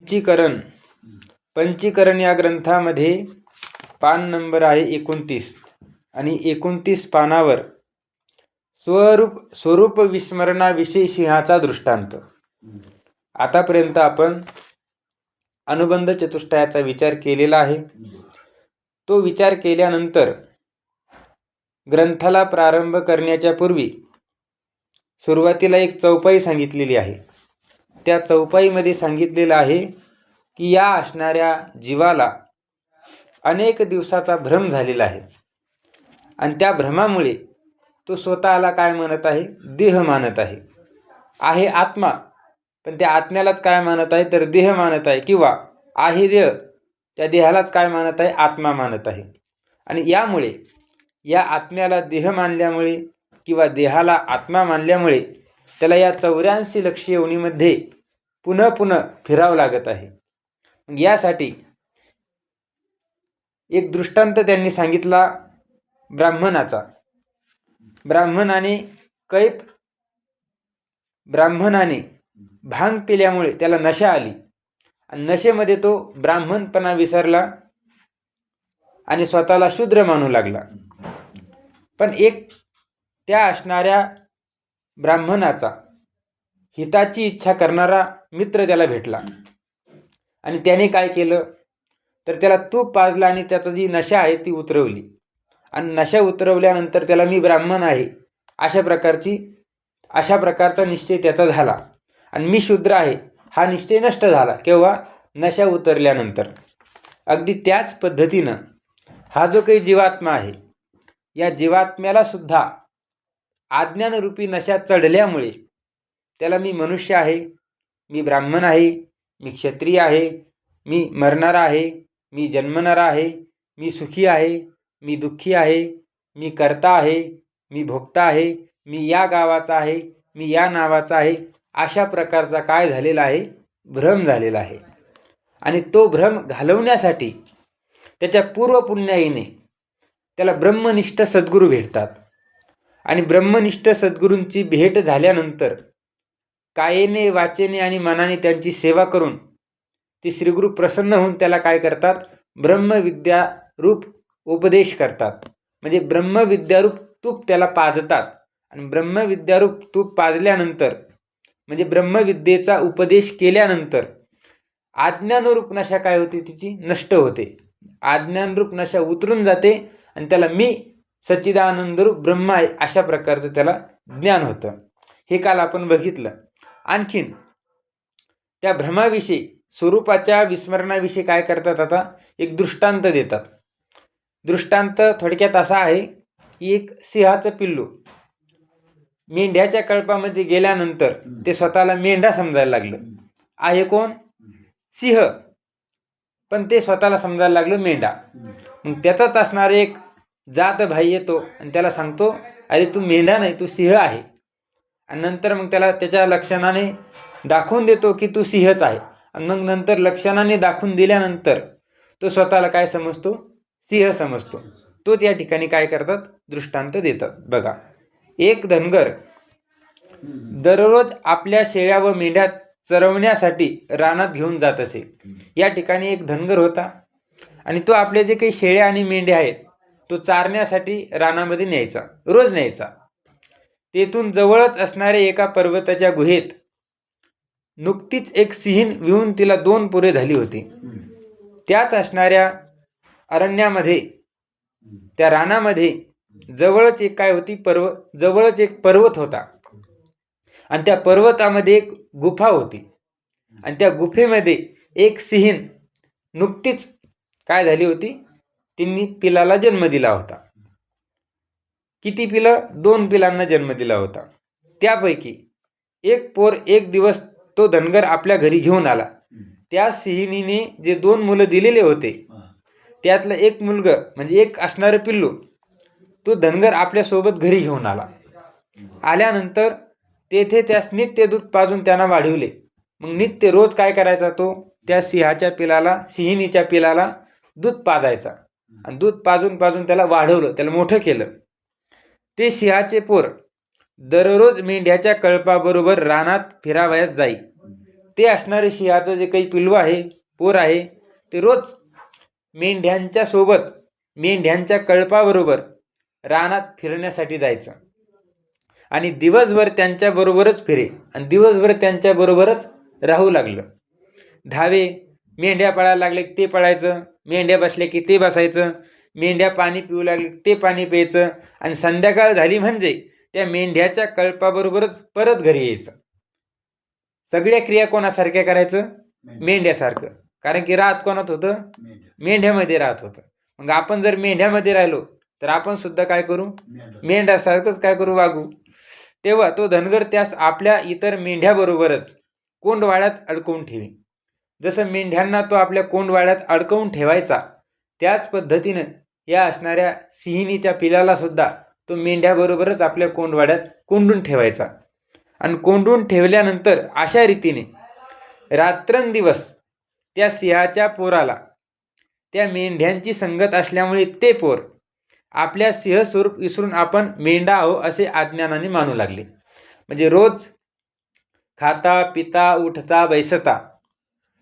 पंचीकरण. पंचीकरण या ग्रंथामध्ये पान नंबर आहे 29 आणि 29 पानावर स्वरूप विस्मरणाविषयी सिंहाचा दृष्टांत. आतापर्यंत आपण अनुबंध चतुष्टयाचा विचार केलेला आहे. तो विचार केल्यानंतर ग्रंथाला प्रारंभ करण्याच्या पूर्वी सुरुवातीला एक चौपाई सांगितलेली आहे. त्या चौपाईमध्ये सांगितलेलं आहे की या असणाऱ्या जीवाला अनेक दिवसाचा भ्रम झालेला आहे आणि त्या भ्रमामुळे तो स्वतःला काय मानत आहे? देह मानत आहे आत्मा, पण त्या आत्म्यालाच काय मानत आहे? तर देह मानत आहे, किंवा आहे देह, त्या देहालाच काय मानत आहे? आत्मा मानत आहे. आणि यामुळे या आत्म्याला देह मानल्यामुळे किंवा देहाला आत्मा मानल्यामुळे त्याला या 84 लक्ष योनीमध्ये पुन्हा फिरावं लागत आहे. यासाठी एक दृष्टांत त्यांनी सांगितला ब्राह्मणाचा. ब्राह्मणाने भांग पिल्यामुळे त्याला नशा आली आणि नशेमध्ये तो ब्राह्मणपणा विसरला आणि स्वतःला शूद्र मानू लागला. पण एक त्या असणाऱ्या ब्राह्मणाचा हिताची इच्छा करणारा मित्र त्याला भेटला आणि त्याने काय केलं तर त्याला तूप पाजला आणि त्याची जी नशा आहे ती उतरवली. आणि नशा उतरवल्यानंतर त्याला मी ब्राह्मण आहे अशा प्रकारचा निश्चय त्याचा झाला आणि मी शूद्र आहे हा निश्चय नष्ट झाला. केव्हा? नशा उतरल्यानंतर. अगदी त्याच पद्धतीनं हा जो काही जीवात्मा आहे, या जीवात्म्याला सुद्धा आज्ञानरूपी नशा चढल्यामुळे त्याला मी मनुष्य आहे, मी ब्राह्मण आहे, मी क्षत्रिय आहे, मी मरणारा आहे, मी जन्मणारा आहे, मी सुखी आहे, मी दुःखी आहे, मी कर्ता आहे, मी भोक्ता आहे, मी या गावाचा आहे, मी या नावाचा आहे, अशा प्रकारचा काय झालेला आहे? भ्रम झालेला आहे. आणि तो भ्रम घालवण्यासाठी त्याच्या पूर्वपुण्याईने त्याला ब्रह्मनिष्ठ सद्गुरू भेटतात. आणि ब्रह्मनिष्ठ सद्गुरूंची भेट झाल्यानंतर कायेने, वाचेने आणि मनाने त्यांची सेवा करून ती श्रीगुरू प्रसन्न होऊन त्याला काय करतात? ब्रह्मविद्या रूप उपदेश करतात. म्हणजे ब्रह्मविद्यारूप तूप त्याला पाजतात. आणि ब्रह्मविद्यारूप तूप पाजल्यानंतर म्हणजे ब्रह्मविद्येचा उपदेश केल्यानंतर आज्ञानरूप नशा काय होते? तिची नष्ट होते. आज्ञानरूप नशा उतरून जाते आणि त्याला मी सच्चिदानंदरूप ब्रह्म आहे अशा प्रकारचं त्याला ज्ञान होतं. हे काल आपण बघितलं. आणखीन त्या भ्रमाविषयी, स्वरूपाच्या विस्मरणाविषयी काय करतात? आता एक दृष्टांत देतात. दृष्टांत थोडक्यात असा आहे की एक सिंहाचं पिल्लू मेंढ्याच्या कळपामध्ये गेल्यानंतर ते स्वतःला मेंढा समजायला लागलं. आहे कोण? सिंह, पण ते स्वतःला समजायला लागलं मेंढा. मग त्याचाच असणारे एक जात भाई येतो आणि त्याला सांगतो, अरे तू मेंढा नाही, तू सिंह आहे. आणि नंतर मग त्याला त्याच्या लक्षणाने दाखवून देतो की तू सिंहच आहे. आणि मग नंतर लक्षणाने दाखवून दिल्यानंतर तो स्वतःला काय समजतो? सिंह समजतो. तोच या ठिकाणी काय करतात? दृष्टांत देतात. बघा, एक धनगर दररोज आपल्या शेळ्या व मेंढ्या चरवण्यासाठी रानात घेऊन जात असे. या ठिकाणी एक धनगर होता आणि तो आपले जे काही शेळ्या आणि मेंढ्या आहेत तो चारण्यासाठी रानामध्ये न्यायचा, रोज न्यायचा. तेथून जवळच असणाऱ्या एका पर्वताच्या गुहेत नुकतीच एक सिंहीण विहून तिला 2 पोरे झाली होती. त्याच असणाऱ्या अरण्यामध्ये, त्या रानामध्ये जवळच एक काय होती? जवळच एक पर्वत होता आणि त्या पर्वतामध्ये एक गुफा होती. आणि त्या गुफेमध्ये एक सिंहीण नुकतीच काय झाली होती? तिने पिलाला जन्म दिला होता. किती पिलं? 2 पिलांना जन्म दिला होता. त्यापैकी एक पोर एक दिवस तो धनगर आपल्या घरी घेऊन आला. त्या सिंहिणीने जे 2 मुलं दिलेले होते त्यातलं एक मुलगं म्हणजे एक असणारं पिल्लू तो धनगर आपल्यासोबत घरी घेऊन आला. आल्यानंतर तेथे त्यास नित्य दूध पाजून त्यांना वाढविले. मग नित्य रोज काय करायचा? तो त्या सिंहिणीच्या पिलाला दूध पाजायचा आणि दूध पाजून त्याला वाढवलं, त्याला मोठं केलं. ते सिंहाचे पोर दररोज मेंढ्याच्या कळपाबरोबर रानात फिरावयास जाई. ते असणारे सिंहाचं जे काही पिल्लू आहे, पोर आहे, ते रोज मेंढ्यांच्या सोबत, मेंढ्यांच्या कळपाबरोबर रानात फिरण्यासाठी जायचं आणि दिवसभर त्यांच्याबरोबरच फिरे आणि दिवसभर त्यांच्याबरोबरच राहू लागलं. धावे, मेंढ्या पळायला लागले की ते पळायचं, मेंढ्या बसल्या की ते बसायचं, मेंढ्या पाणी पिऊ लागले ते पाणी प्यायचं आणि संध्याकाळ झाली म्हणजे त्या मेंढ्याच्या कळपाबरोबरच परत घरी यायचं. सगळ्या क्रिया कोणासारख्या करायचं? मेंढ्यासारखं. कारण की राहत कोणात होतं? मेंढ्यामध्ये राहत होतं. मग आपण जर मेंढ्यामध्ये राहिलो तर आपण सुद्धा काय करू? मेंढ्यासारखंच काय करू? वागू. तेव्हा तो धनगर त्यास आपल्या इतर मेंढ्याबरोबरच कोंडवाड्यात अडकवून ठेवी. जसं मेंढ्यांना तो आपल्या कोंडवाड्यात अडकवून ठेवायचा, त्याच पद्धतीनं या असणाऱ्या सिंहिणीच्या पिलाला सुद्धा तो मेंढ्याबरोबरच आपल्या कोंडवाड्यात कोंडून ठेवायचा. आणि कोंडून ठेवल्यानंतर अशा रीतीने रात्रंदिवस त्या सिंहाच्या पोराला त्या मेंढ्यांची संगत असल्यामुळे ते पोर आपल्या सिंह स्वरूप विसरून आपण मेंढा आहो असे अज्ञानाने मानू लागले. म्हणजे रोज खाता पिता उठता बैसता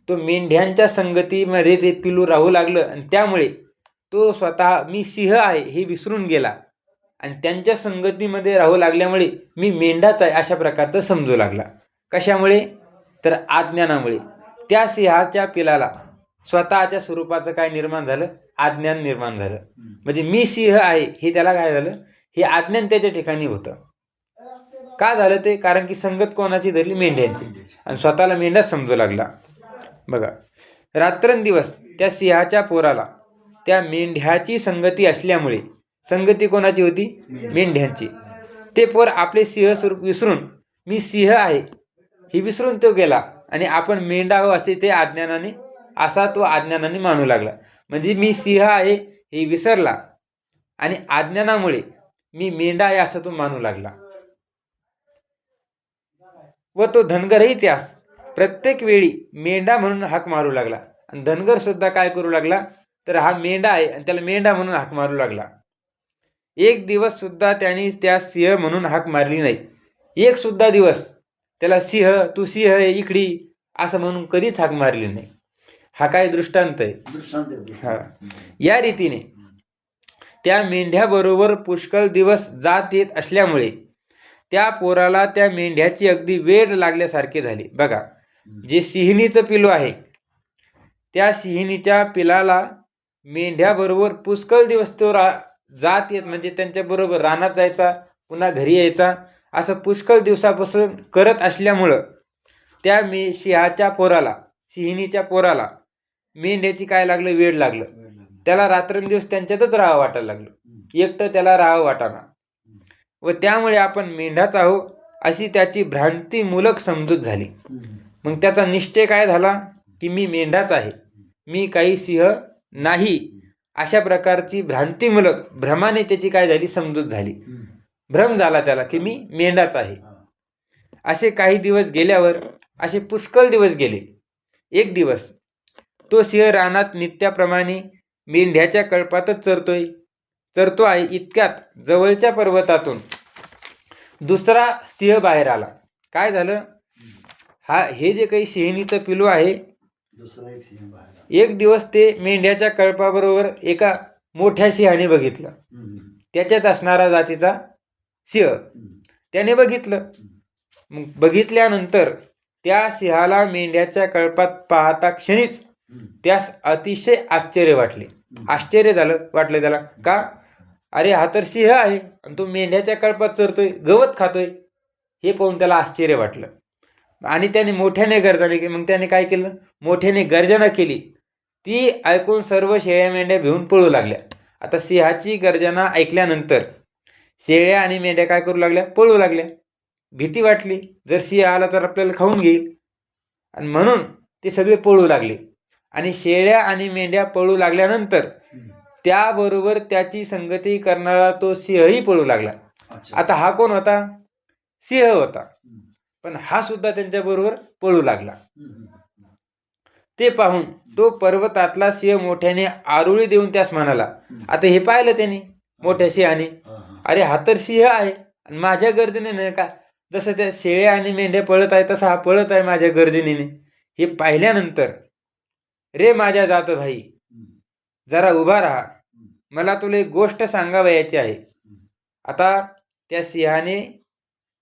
तो मेंढ्यांच्या संगतीमध्ये ते पिलू राहू लागलं आणि त्यामुळे तो स्वतः मी सिंह आहे हे विसरून गेला आणि त्यांच्या संगतीमध्ये राहू लागल्यामुळे मी मेंढाच आहे अशा प्रकारचं समजू लागला. कशामुळे? तर अज्ञानामुळे. त्या सिंहाच्या पिलाला स्वतःच्या स्वरूपाचं काय निर्माण झालं? अज्ञान निर्माण झालं. म्हणजे मी सिंह आहे हे त्याला काय झालं? हे अज्ञान त्याच्या ठिकाणी होतं. का झालं ते? कारण की संगत कोणाची धरली? मेंढ्यांची. आणि स्वतःला मेंढाच समजू लागला. बघा, रात्रंदिवस त्या सिंहाच्या पोराला त्या मेंढ्याची संगती असल्यामुळे, संगती कोणाची होती? मेंढ्यांची. ते पोर आपले सिंह स्वरूप विसरून मी सिंह आहे हे विसरून तो गेला आणि आपण मेंढा आहो असे ते अज्ञानाने, असा तो अज्ञानाने मानू लागला. म्हणजे मी सिंह आहे हे विसरला आणि अज्ञानामुळे मी मेंढा आहे असं तो मानू लागला. व तो धनगरही त्यास प्रत्येक वेळी मेंढा म्हणून हाक मारू लागला. आणि धनगर सुद्धा काय करू लागला? तर हा मेंढा आहे आणि त्याला मेंढा म्हणून हाक मारू लागला. एक दिवस सुद्धा त्याने त्या सिंह म्हणून हाक मारली नाही. एक सुद्धा दिवस त्याला सिंह, तू सिंह आहे इकडी असं म्हणून कधीच हाक मारली नाही. हा काय दृष्टांत आहे? हा. या रीतीने त्या मेंढ्याबरोबर पुष्कळ दिवस जात येत असल्यामुळे त्या पोराला त्या मेंढ्याची अगदी वेळ लागल्यासारखे झाले. बघा, जे सिंहिणीचं पिलू आहे त्या सिंहिणीच्या पिलाला मेंढ्याबरोबर पुष्कळ दिवस तो जात येत, म्हणजे त्यांच्याबरोबर रानात जायचा, पुन्हा घरी यायचा, असं पुष्कळ दिवसापासून करत असल्यामुळं त्या सिंहाच्या पोराला, सिंहिणीच्या पोराला मेंढ्याची काय लागलं? वेळ लागलं. त्याला रात्रंदिवस त्यांच्यातच राहावं वाटायला लागलं. एकटं त्याला राहावं वाटाना व त्यामुळे आपण मेंढाच आहो अशी त्याची भ्रांतीमूलक समजूत झाली. मग त्याचा निश्चय काय झाला? की मी मेंढाच आहे, मी काही सिंह नाही, अशा प्रकारची भ्रांतीमूलक, भ्रमाने त्याची काय झाली? समजूत झाली. भ्रम झाला त्याला की मी मेंढाच आहे. असे काही दिवस गेल्यावर, असे पुष्कळ दिवस गेले. एक दिवस तो सिंह रानात नित्याप्रमाणे मेंढ्याच्या कळपातच चरतो आहे. इतक्यात जवळच्या पर्वतातून दुसरा सिंह बाहेर आला. काय झालं? हे जे काही सिंहिणीचं पिलू आहे, एक दिवस ते मेंढ्याच्या कळपाबरोबर एका मोठ्या सिंहाने बघितलं. त्याच्यात असणारा जातीचा सिंह त्याने बघितलं. मग बघितल्यानंतर त्या सिंहाला मेंढ्याच्या कळपात पाहता क्षणीच त्यास अतिशय आश्चर्य वाटलं त्याला. का? अरे हा तर सिंह आहे आणि तो मेंढ्याच्या कळपात चरतोय, गवत खातोय. हे पाहून त्याला आश्चर्य वाटलं आणि त्याने मोठ्याने गर्जना केली. मग त्याने काय केलं? मोठ्याने गर्जना केली. ती ऐकून सर्व शेळ्या मेंढ्या भिवून पळू लागल्या. आता सिंहाची गर्जना ऐकल्यानंतर शेळ्या आणि मेंढ्या काय करू लागल्या? पळू लागल्या. भीती वाटली, जर सिंह आला तर आपल्याला खाऊन घेईल, आणि म्हणून ते सगळे पळू लागले. आणि शेळ्या आणि मेंढ्या पळू लागल्यानंतर त्याबरोबर त्याची संगती करणारा तो सिंहही पळू लागला. आता हा कोण होता? सिंह होता, पण हा सुद्धा त्यांच्याबरोबर पळू लागला. ते पाहून तो पर्वतातला सिंह मोठ्याने आरुळी देऊन त्यास म्हणाला. आता हे पाहिलं त्यांनी, मोठ्या सिंहाने, अरे हा तर सिंह आहे आणि माझ्या गर्जनेनं का जसं त्या शेळ्या आणि मेंढ्या पळत आहे तसा हा पळत आहे माझ्या गर्जनीने. हे पाहिल्यानंतर, रे माझ्या जात भाई, जरा उभा राहा, मला तुला एक गोष्ट सांगावयाची आहे. आता त्या सिंहाने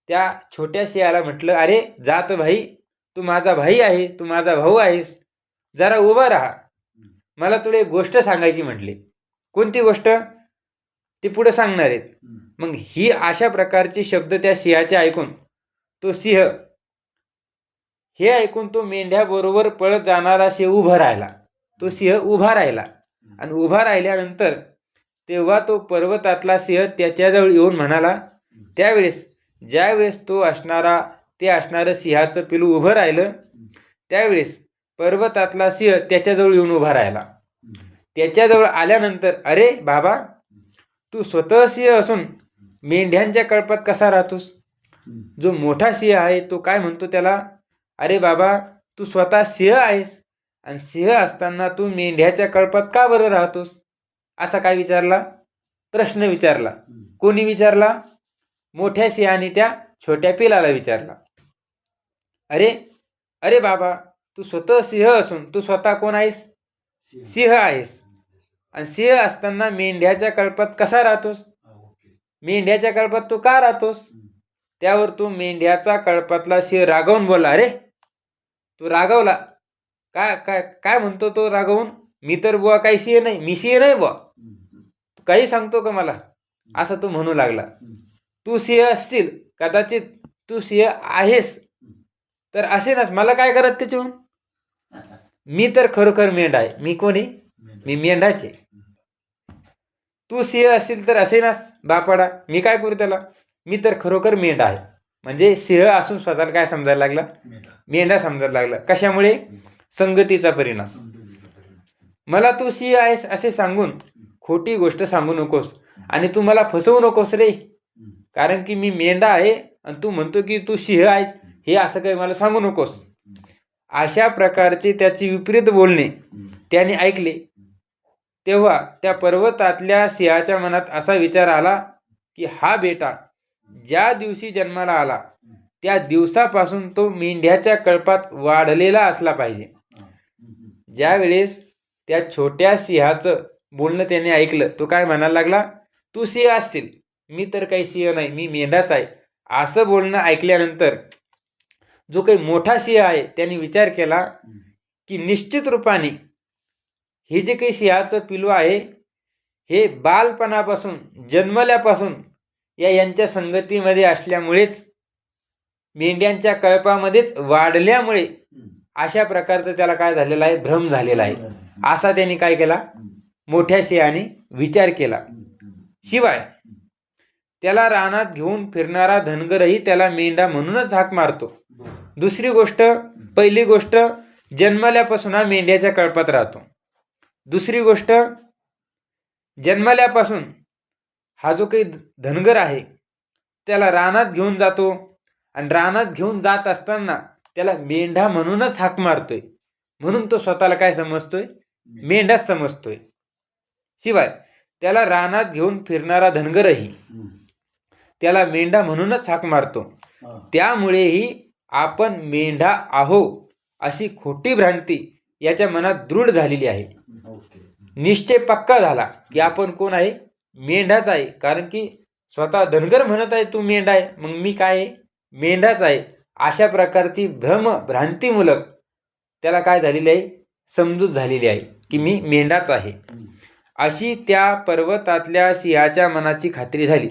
त्या छोट्या सिंहाला म्हटलं, अरे जात भाई, तू माझा भाई आहे, तू माझा भाऊ आहेस, जरा उभा राहा, मला तुला एक गोष्ट सांगायची म्हटली. कोणती गोष्ट ती पुढे सांगणार आहेत. मग ही अशा प्रकारची शब्द त्या सिंहाचे ऐकून तो सिंह, हे ऐकून तो मेंढ्याबरोबर पळत जाणारा सिंह उभा राहिला. तो सिंह उभा राहिला आणि उभा राहिल्यानंतर तेव्हा तो पर्वतातला सिंह त्याच्याजवळ येऊन म्हणाला. त्यावेळेस ज्यावेळेस ते असणारं सिंहाचं पिलू उभं राहिलं, त्यावेळेस पर्वतातला सिंह त्याच्याजवळ येऊन उभा राहिला. त्याच्याजवळ आल्यानंतर, अरे बाबा, तू स्वतः सिंह असून मेंढ्यांच्या कळपात कसा राहतोस? जो मोठा सिंह आहे तो काय म्हणतो त्याला, अरे बाबा, तू स्वतः सिंह आहेस आणि सिंह असताना तू मेंढ्याच्या कळपात का बरं राहतोस? असा काय विचारला? प्रश्न विचारला. कोणी विचारला? मोठ्या सिंहाने त्या छोट्या पिलाला विचारला. अरे अरे बाबा, तू स्वतः सिंह असून तू स्वतः कोण आहेस? सिंह आहेस. आणि सिंह असताना मेंढ्याच्या कळपात कसा राहतोस? मेंढ्याच्या कळपात तू का राहतोस? त्यावर तो मेंढ्याचा कळपातला सिंह रागावून बोलला. अरे तू रागावला? काय काय काय म्हणतो तो रागावून? मी तर बुवा काही सिंह नाही, मी सिंह नाही बुवा, तू काही सांगतो का मला? असं तो म्हणू लागला. तू सिंह असशील, कदाचित तू सिंह आहेस, तर असेनच, मला काय करत त्याच्याहून? मी तर खरोखर मेंढा आहे. मी कोणी? मी मेंढाचे. तू सिंह असशील तर असेनच बापाडा, मी काय करू त्याला? मी तर खरोखर मेंढा आहे. म्हणजे सिंह असून स्वतःला काय समजायला लागला? मेंढा समजायला लागला. कशामुळे? संगतीचा परिणाम. मला तू सिंह आहेस असे सांगून खोटी गोष्ट सांगू नकोस आणि तू मला फसवू नकोस रे, कारण की मी मेंढा आहे आणि तू म्हणतो की तू सिंह आहेस, हे असं काही मला सांगू नकोस. अशा प्रकारचे त्याची विपरीत बोलणे त्याने ऐकले. तेव्हा त्या पर्वतातल्या सिंहाच्या मनात असा विचार आला की हा बेटा ज्या दिवशी जन्माला आला त्या दिवसापासून तो मेंढ्याच्या कळपात वाढलेला असला पाहिजे. ज्यावेळेस त्या छोट्या सिंहाचं बोलणं त्याने ऐकलं, तो काय म्हणायला लागला, तू सिंह असशील, मी तर काही सिंह नाही, मी मेंढाच आहे. असं बोलणं ऐकल्यानंतर जो काही मोठा सिंह आहे त्याने विचार केला की निश्चित रूपाने हे जे काही सिंहाचं पिलू आहे, हे बालपणापासून, जन्मल्यापासून यांच्या संगतीमध्ये असल्यामुळेच, मेंढ्यांच्या कळपामध्येच वाढल्यामुळे अशा प्रकारचं त्याला काय झालेलं आहे? भ्रम झालेला आहे. असा त्यांनी काय केला? मोठ्या सिंहाने विचार केला. शिवाय त्याला रानात घेऊन फिरणारा धनगरही त्याला मेंढा म्हणूनच हाक मारतो. दुसरी गोष्ट, पहिली गोष्ट, जन्मल्यापासून हा मेंढ्याच्या कळपात राहतो. दुसरी गोष्ट, जन्मल्यापासून हा जो काही धनगर आहे त्याला रानात घेऊन जातो आणि रानात घेऊन जात असताना त्याला मेंढा म्हणूनच हाक मारतोय, म्हणून तो स्वतःला काय समजतोय? मेंढाच समजतोय. शिवाय त्याला रानात घेऊन फिरणारा धनगरही त्याला मेंढा म्हणूनच हाक मारतो. त्यामुळेही आपण मेंढा आहो अशी खोटी भ्रांती याच्या मनात दृढ झालेली आहे. निश्चय पक्का झाला की आपण कोण आहे? मेंढाच आहे. कारण की स्वतः धनगर म्हणत आहे तू मेंढा आहे, मग मी काय आहे? मेंढाच आहे. अशा प्रकारची भ्रांतीमूलक त्याला काय झालेली आहे? समजूत झालेली आहे की मी मेंढाच आहे. अशी त्या पर्वतातल्या सिंहाच्या मनाची खात्री झाली.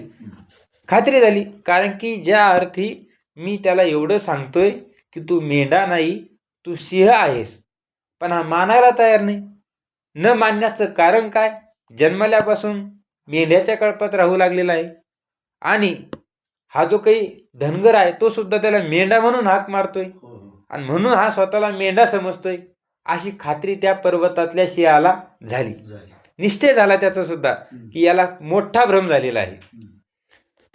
कारण की ज्या अर्थी मी त्याला एवढं सांगतोय की तू मेंढा नाही, तू सिंह आहेस, पण हा मानायला तयार नाही. न मानण्याचं कारण काय? जन्मल्यापासून मेंढ्याच्या कळपात राहू लागलेला आहे आणि हा जो काही धनगर आहे तो सुद्धा त्याला मेंढा म्हणून हाक मारतोय आणि म्हणून हा स्वतःला मेंढा समजतोय. अशी खात्री त्या पर्वतातल्या सिंहाला झाली. निश्चय झाला त्याचा सुद्धा की याला मोठा भ्रम झालेला आहे.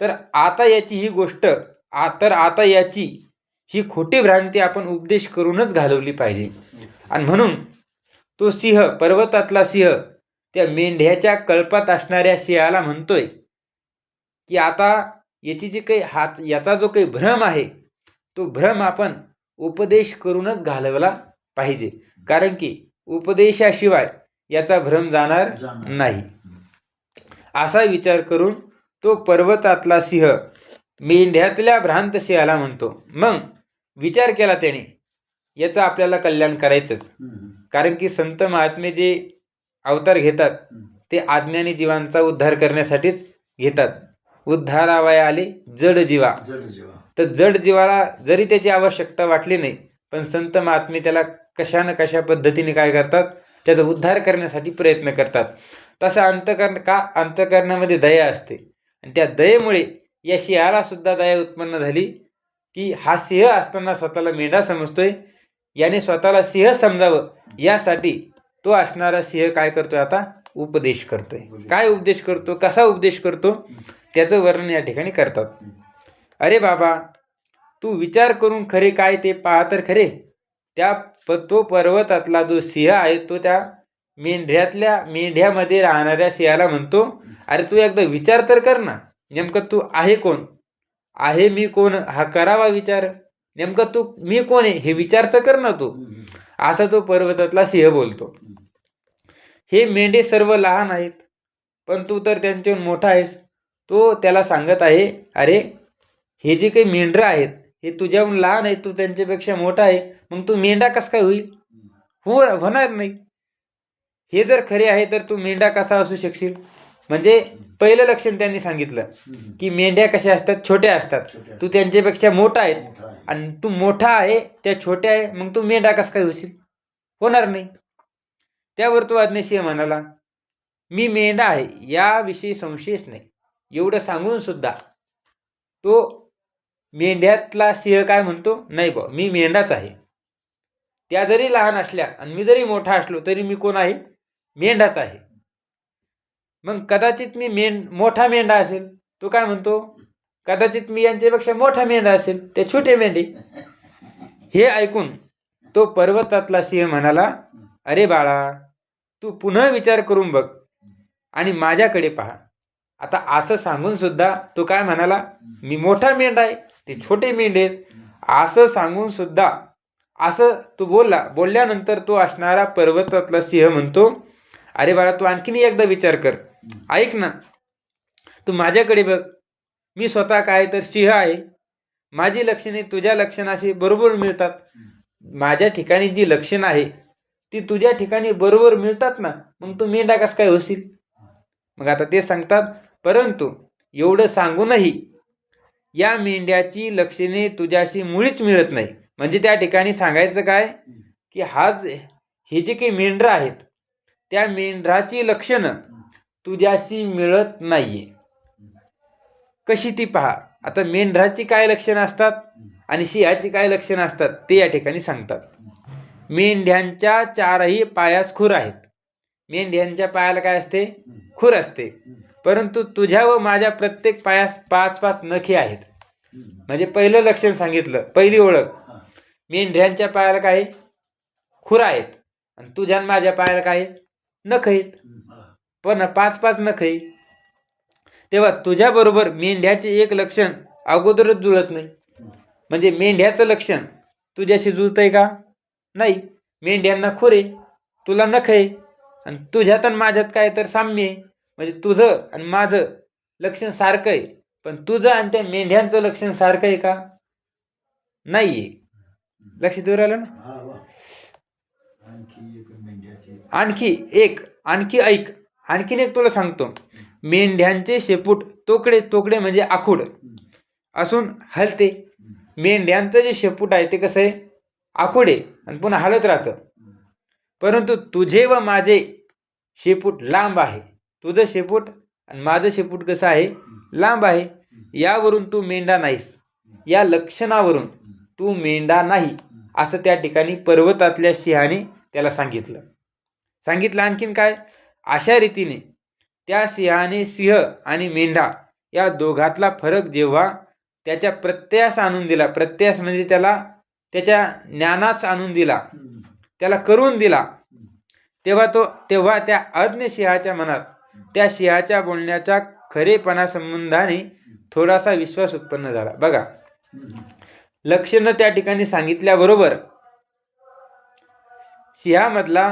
तर आता याची ही खोटी भ्रांती आपण उपदेश करूनच घालवली पाहिजे. आणि म्हणून तो सिंह, पर्वतातला सिंह, त्या मेंढ्याच्या कळपात असणाऱ्या सिंहाला म्हणतोय की आता याची जी काही याचा जो काही भ्रम आहे तो भ्रम आपण उपदेश करूनच घालवला पाहिजे, कारण की उपदेशाशिवाय याचा भ्रम जाणार नाही. असा विचार करून तो पर्वतातला सिंह मेंढ्यातल्या भ्रांत सिंहाला म्हणतो. मग विचार केला त्याने, याचं आपल्याला कल्याण करायचंच, कारण की संत महात्मे जे अवतार घेतात ते अज्ञानी जीवांचा उद्धार करण्यासाठीच घेतात. उद्धारावया आले जड जीवा. तर जड जीवाला जरी त्याची आवश्यकता वाटली नाही, पण संत महात्मे त्याला कशा न कशा पद्धतीने काय करतात, त्याचा उद्धार करण्यासाठी प्रयत्न करतात. तसा अंतकरणामध्ये दया असते, आणि त्या दयेमुळे या सिंहाला सुद्धा दया उत्पन्न झाली की हा सिंह असताना स्वतःला मेंढा समजतोय, याने स्वतःला सिंह समजावं यासाठी तो असणारा सिंह काय करतोय, आता उपदेश करतोय. काय उपदेश करतो, कसा उपदेश करतो, त्याचं वर्णन या ठिकाणी करतात. अरे बाबा, तू विचार करून खरे काय ते पहा तर खरे. तो पर्वतातला जो सिंह आहे तो त्या मेंढ्यामध्ये राहणाऱ्या सिंहाला म्हणतो, अरे तू एकदा विचार तर कर ना, नेमकं तू आहे कोण, आहे मी कोण हा करावा विचार. नेमकं तू मी कोण आहे हे विचार तर कर ना तू. असा तो पर्वतातला सिंह बोलतो. हे मेंढे सर्व लहान आहेत, पण तू तर त्यांच्याहून मोठा आहेस. तो त्याला सांगत आहे, अरे हे जे काही मेंढरं आहेत हे तुझ्याहून लहान आहेत, तू त्यांच्यापेक्षा मोठा आहे, मग तू मेंढा कसा काय होईल, होणार नाही. हे जर खरे आहे तर तू मेंढा कसा असू शकशील. म्हणजे पहिलं लक्षण त्यांनी सांगितलं की मेंढ्या कशा असतात, छोट्या असतात. तू त्यांच्यापेक्षा मोठा आहे, आणि तू मोठा आहे त्या छोट्या आहे, मग तू मेंढा कसा काय होशील, होणार नाही. त्यावर तो अज्ञसिंह म्हणाला, मी मेंढा आहे याविषयी संशयच नाही. एवढं सांगून सुद्धा तो मेंढ्यातला सिंह काय म्हणतो, नाही बा मी मेंढाच आहे. त्या जरी लहान असल्या आणि मी जरी मोठा असलो तरी मी कोण आहे, मेंढाच आहे. मग कदाचित मी मोठा मेंढा असेल. तो काय म्हणतो, कदाचित मी यांच्यापेक्षा मोठा मेंढा असेल, ते छोटे मेंढे. हे ऐकून तो पर्वतातला सिंह म्हणाला, अरे बाळा, तू पुन्हा विचार करून बघ आणि माझ्याकडे पहा. आता असं सांगून सुद्धा तो काय म्हणाला, मी मोठा मेंढा आहे, ते छोटे मेंढे आहेत. असं सांगून सुद्धा असं तू बोलल्यानंतर तो असणारा पर्वतातला सिंह म्हणतो, अरे बाळा, तू आणखीन एकदा विचार कर, ऐक ना, तू माझ्याकडे बघ. मी स्वतः काय तर सिंह आहे. माझी लक्षणे तुझ्या लक्षणाशी बरोबर मिळतात. माझ्या ठिकाणी जी लक्षणं आहे ती तुझ्या ठिकाणी बरोबर मिळतात ना, मग तू मेंढा कसं काय होशील. मग आता ते सांगतात, परंतु एवढं सांगूनही या मेंढ्याची लक्षणे तुझ्याशी मुळीच मिळत नाही. म्हणजे त्या ठिकाणी सांगायचं काय की हे जे काही मेंढरं आहेत त्या मेंढराची लक्षणं तुझ्याशी मिळत नाहीये. कशी ती पहा. आता मेंढराची काय लक्षणं असतात आणि सिंहाची काय लक्षणं असतात ते या ठिकाणी सांगतात. मेंढ्यांच्या चारही पायास खूर आहेत. मेंढ्यांच्या पायाला काय असते, खूर असते. परंतु तुझ्या व माझ्या प्रत्येक पायास 5-5 नखे आहेत. म्हणजे पहिलं लक्षण सांगितलं, पहिली ओळख, मेंढ्यांच्या पायाला काय, खूर आहेत, आणि तुझ्या माझ्या पायाला काय, नख आहेत, पण 5-5 नख आहे. तेव्हा तुझ्याबरोबर मेंढ्याचे एक लक्षण अगोदरच जुळत नाही. म्हणजे मेंढ्याचं लक्षण तुझ्याशी जुळतंय का, नाही. मेंढ्यांना खूर आहे, तुला नख आहे, आणि तुझ्यात आणि माझ्यात काय तर साम्य आहे. म्हणजे तुझं आणि माझं लक्षण सारखं आहे, पण तुझं आणि त्या मेंढ्यांचं लक्षण सारखं आहे का, नाहीये. लक्षात येऊ राहिलं ना. आणखीन एक तुला सांगतो. मेंढ्यांचे शेपूट तोकडे म्हणजे आखूड असून हलते. मेंढ्यांचं जे शेपूट आहे ते कसं आहे, आखूड आहे आणि पुन्हा हलत राहतं. परंतु तुझे व माझे शेपूट लांब आहे. तुझं शेपूट आणि माझं शेपूट कसं आहे, लांब आहे. यावरून तू मेंढा नाहीस, या लक्षणावरून तू मेंढा नाही, असं त्या ठिकाणी पर्वतातल्या सिंहाने त्याला सांगितलं. आणखीन काय, अशा रीतीने त्या सिंहाने सिंह आणि मेंढा या दोघातला फरक जेव्हा त्याच्या प्रत्ययास आणून दिला, प्रत्ययास म्हणजे त्याला त्याच्या ज्ञानास आणून दिला, त्याला करून दिला, तेव्हा त्या अज्ञ सिंहाच्या मनात त्या सिंहाच्या बोलण्याच्या खरेपणा संबंधाने थोडासा विश्वास उत्पन्न झाला. बघा, लक्षणं त्या ठिकाणी सांगितल्याबरोबर सिंहामधला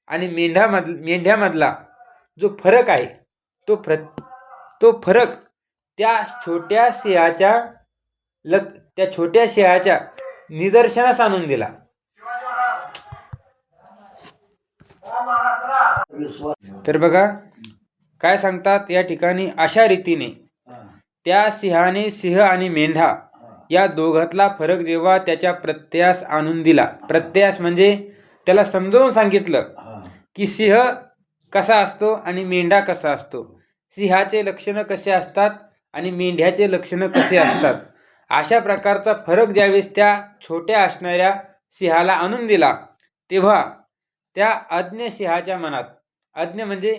आणि मेंढ्यामधला जो फरक आहे तो फरक त्या छोट्या सिंहाच्या निदर्शनास आणून दिला. तर बघा काय सांगतात या ठिकाणी, अशा रीतीने त्या सिंहाने सिंह आणि मेंढा या दोघातला फरक जेव्हा त्याच्या प्रत्ययास आणून दिला, प्रत्ययास म्हणजे त्याला समजावून सांगितलं की सिंह कसा असतो आणि मेंढा कसा असतो, सिंहाचे लक्षणं कसे असतात आणि मेंढ्याचे लक्षणं कसे असतात, अशा प्रकारचा फरक ज्यावेळेस त्या छोट्या असणाऱ्या सिंहाला आणून दिला, तेव्हा त्या अज्ञ सिंहाच्या मनात, अज्ञ म्हणजे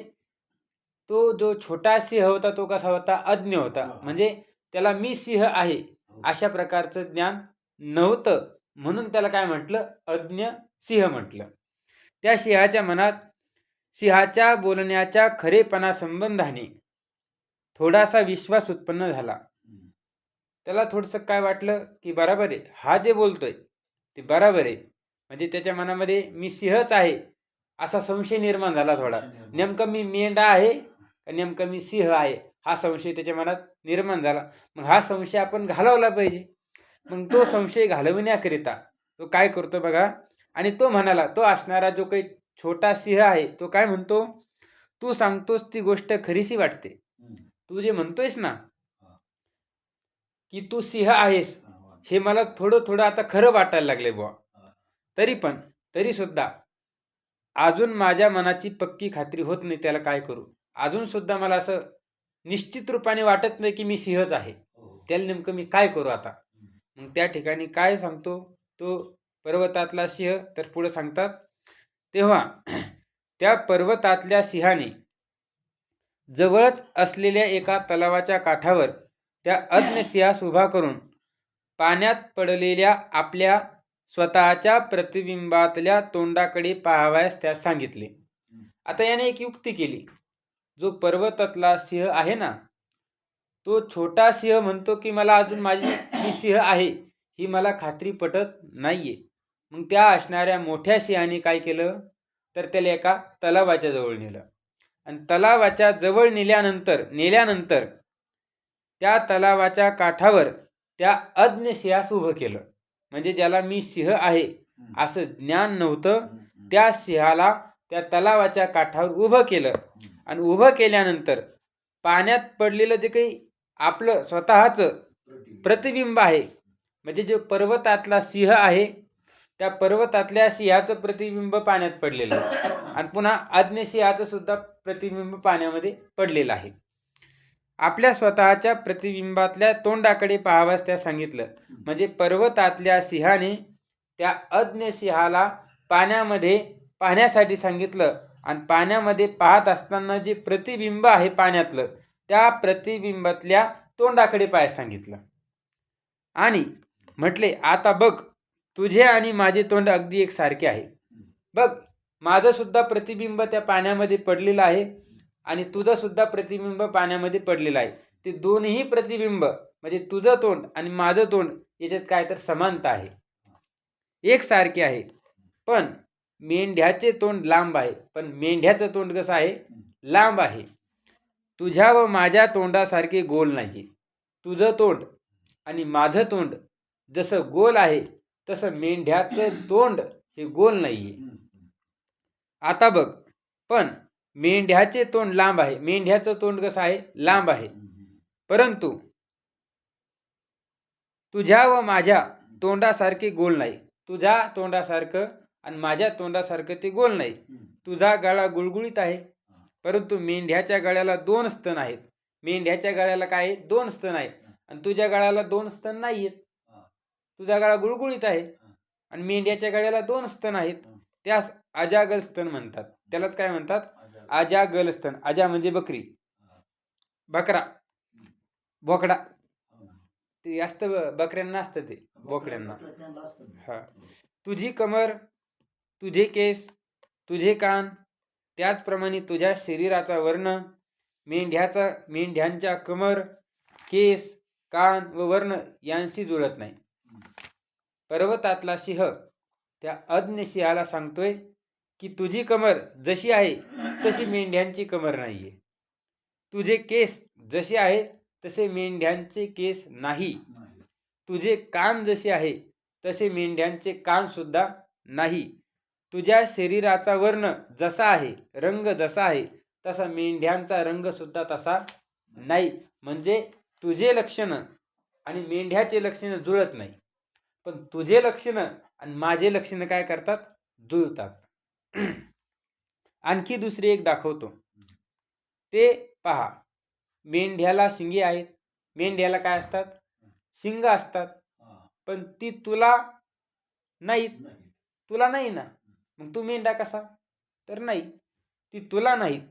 तो जो छोटा सिंह होता तो कसा होता, अज्ञ होता. म्हणजे त्याला मी सिंह आहे अशा प्रकारचं ज्ञान नव्हतं, म्हणून त्याला काय म्हटलं, अज्ञ सिंह म्हटलं. त्या सिंहाच्या मनात सिंहाच्या बोलण्याच्या खरेपणा संबंधाने थोडासा विश्वास उत्पन्न झाला. त्याला थोडंसं काय वाटलं की बरोबर आहे, हा जे बोलतोय ते बरोबर आहे. म्हणजे त्याच्या मनामध्ये मी सिंहच आहे असा संशय निर्माण झाला थोडा. नेमकं मी मेंढा आहे का नेमकं मी सिंह आहे हा संशय त्याच्या मनात निर्माण झाला. मग हा संशय आपण घालवला पाहिजे. मग तो संशय घालवण्याकरिता तो काय करतो बघा, आणि तो म्हणाला, तो असणारा जो काही छोटा सिंह आहे तो काय म्हणतो, तू सांगतोस ती गोष्ट खरीशी वाटते. तू जे म्हणतोयस ना की तू सिंह आहेस, हे मला थोडं थोडं आता खरं वाटायला लागले बुवा. तरी सुद्धा अजून माझ्या मनाची पक्की खात्री होत नाही, त्याला काय करू. अजून सुद्धा मला असं निश्चित रूपाने वाटत नाही की मी सिंहच आहे. त्याला नेमकं मी काय करू आता. मग त्या ठिकाणी काय सांगतो तो पर्वतातला सिंह, तर पुढे सांगतात, तेव्हा त्या पर्वतातल्या सिंहाने जवळच असलेल्या एका तलावाच्या काठावर त्या अज्ञ सिंहास उभा करून पाण्यात पडलेल्या आपल्या स्वतःच्या प्रतिबिंबातल्या तोंडाकडे पाहावयास त्यास सांगितले. आता याने एक युक्ती केली. जो पर्वतातला सिंह आहे ना, तो छोटा सिंह म्हणतो की मला अजून मी सिंह आहे ही मला खात्री पटत नाहीये. मग त्या असणाऱ्या मोठ्या सिंहाने काय केलं, तर त्याला एका तलावाच्या जवळ नेलं. आणि तलावाच्या जवळ नेल्यानंतर त्या तलावाच्या काठावर त्या अज्ञ सिंहास उभं केलं. म्हणजे ज्याला मी सिंह आहे असं ज्ञान नव्हतं, त्या सिंहाला त्या तलावाच्या काठावर उभं केलं. आणि उभं केल्यानंतर पाण्यात पडलेलं जे काही आपलं स्वतःचं प्रतिबिंब आहे, म्हणजे जे पर्वतातला सिंह आहे त्या पर्वतातल्या सिंहाचं प्रतिबिंब पाण्यात पडलेलं आहे. आणि पुन्हा अज्ञ सिंहाचं सुद्धा प्रतिबिंब पाण्यामध्ये पडलेलं आहे. आपल्या स्वतःच्या प्रतिबिंबातल्या तोंडाकडे पाहावयास त्या सांगितलं. म्हणजे पर्वतातल्या सिंहाने त्या अज्ञ सिंहाला पाण्यामध्ये पाहण्यासाठी सांगितलं. आणि पाण्यामध्ये पाहत असताना जे प्रतिबिंब आहे पाण्यातलं, त्या प्रतिबिंबातल्या तोंडाकडे पाहायला सांगितलं. आणि म्हटले, आता बघ, तुझे आणि माझे तोंड अगदी एकसारखे आहे. बघ, माझं सुद्धा प्रतिबिंब त्या पाण्यामध्ये पडलेलं आहे आणि तुझं सुद्धा प्रतिबिंब पाण्यामध्ये पडलेलं आहे. ते दोन्ही प्रतिबिंब म्हणजे तुझं तोंड आणि माझं तोंड याच्यात काय तर समानता आहे, एकसारखे आहे. पण मेंढ्याचे तोंड लांब आहे, पण मेंढ्याचं तोंड कसं आहे, लांब आहे. तुझ्या व माझ्या तोंडासारखे गोल नाही. तुझं तोंड आणि माझं तोंड जसं गोल आहे तसं मेंढ्याचं तोंड हे गोल नाहीये. आता बघ, पण मेंढ्याचे तोंड लांब आहे, मेंढ्याचं तोंड कसं आहे, लांब आहे. परंतु तुझ्या व माझ्या तोंडासारखे गोल नाही. तुझ्या तोंडासारखं आणि माझ्या तोंडासारखं ते गोल नाही. तुझा गळा गुळगुळीत आहे, परंतु मेंढ्याच्या गळ्याला 2 स्तन आहेत. मेंढ्याच्या गळ्याला काय आहे, 2 स्तन आहेत. आणि तुझ्या गळ्याला 2 स्तन नाही आहेत. तुझा गळा गुळगुळीत आहे आणि मेंढ्याच्या गळ्याला 2 स्तन आहेत. त्यास अजागल स्तन म्हणतात. त्यालाच काय म्हणतात, अजागल स्तन. अजा म्हणजे बकरी, बकरा, बोकडा. ते असतं बकऱ्यांना, असतं ते बोकड्यांना. हा. तुझी कमर, तुझे केस, तुझे कान, त्याचप्रमाणे तुझ्या शरीराचा वर्ण, मेंढ्यांच्या कमर, केस, कान व वर्ण यांशी जुळत नाही. पर्वतातला सिंह त्या अज्ञ सिंहाला सांगतोय की तुझी कमर जशी आहे तशी मेंढ्यांची कमर नाहीये. तुझे केस जसे आहे तसे मेंढ्यांचे केस नाही. तुझे कान जसे आहे तसे मेंढ्यांचे कान सुद्धा नाही. तुझ्या शरीराचा वर्ण जसा आहे, रंग जसा आहे, तसा मेंढ्यांचा रंग सुद्धा तसा नाही. म्हणजे तुझे लक्षण आणि मेंढ्याचे लक्षण जुळत नाही. पण तुझे लक्षण आणि माझे लक्षण काय करतात? जुळतात. आणखी दुसरी एक दाखवतो. ते पहा, मेंढ्याला शिंगे आहेत. मेंढ्याला काय असतात? शिंग असतात. पण ती तुला नाहीत. तुला नाही ना, मग तू मेंढा कसा? तर नाही, ती तुला नाहीत.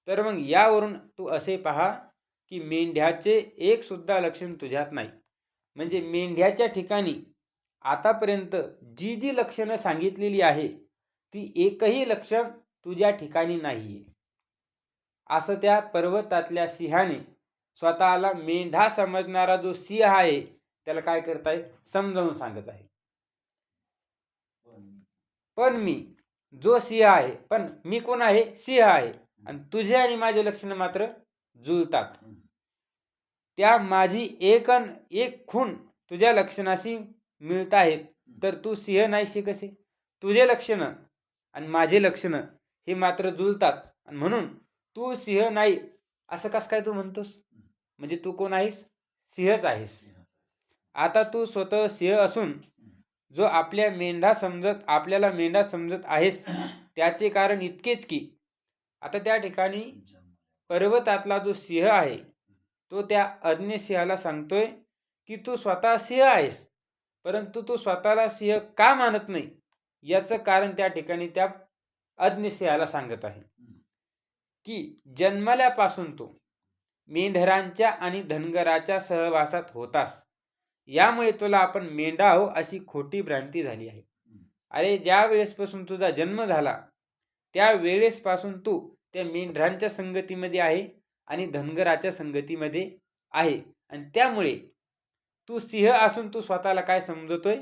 तर मग यावरून तू असे पहा की मेंढ्याचे एक सुद्धा लक्षण तुझ्यात नाही. म्हणजे मेंढ्याच्या ठिकाणी आतापर्यंत जी जी लक्षणं सांगितलेली आहे ती एकही लक्षण तुझ्या ठिकाणी नाहीये. असं त्या पर्वतातल्या सिंहाने स्वतःला मेंढा समजणारा जो सिंह आहे त्याला काय करताय? समजावून सांगत आहे. पण मी जो सिंह आहे, पण मी कोण आहे? सिंह आहे. आणि तुझे आणि माझे लक्षण मात्र जुळतात. त्या माझी एक खूण तुझ्या लक्षणाशी मिळत आहेत. तर तू सिंह नाहीशी कसे? तुझे लक्षण आणि माझे लक्षण हे मात्र जुळतात, आणि म्हणून तू सिंह नाही असं कसं काय तू म्हणतोस? म्हणजे तू कोण आहेस? सिंहच आहेस. आता तू स्वतः सिंह असून जो आपल्याला मेंढा समजत आहेस त्याचे कारण इतकेच की आता त्या ठिकाणी पर्वतातला जो सिंह आहे तो त्या अज्ञ सिंहाला सांगतोय की तू स्वतः सिंह आहेस, परंतु तू स्वतःला सिंह का मानत नाही याचं कारण त्या ठिकाणी त्या अज्ञ सिंहाला सांगत आहे की जन्मल्यापासून तू मेंढरांच्या आणि धनगराच्या सहवासात होतास, यामुळे तुला आपण मेंढा आहो अशी खोटी भ्रांती झाली आहे. अरे, ज्या वेळेसपासून तुझा जन्म झाला त्या वेळेसपासून तू त्या मेंढरांच्या संगतीमध्ये आहे आणि धनगराच्या संगतीमध्ये आहे, आणि त्यामुळे तू सिंह असून तू स्वतःला काय समजतोय?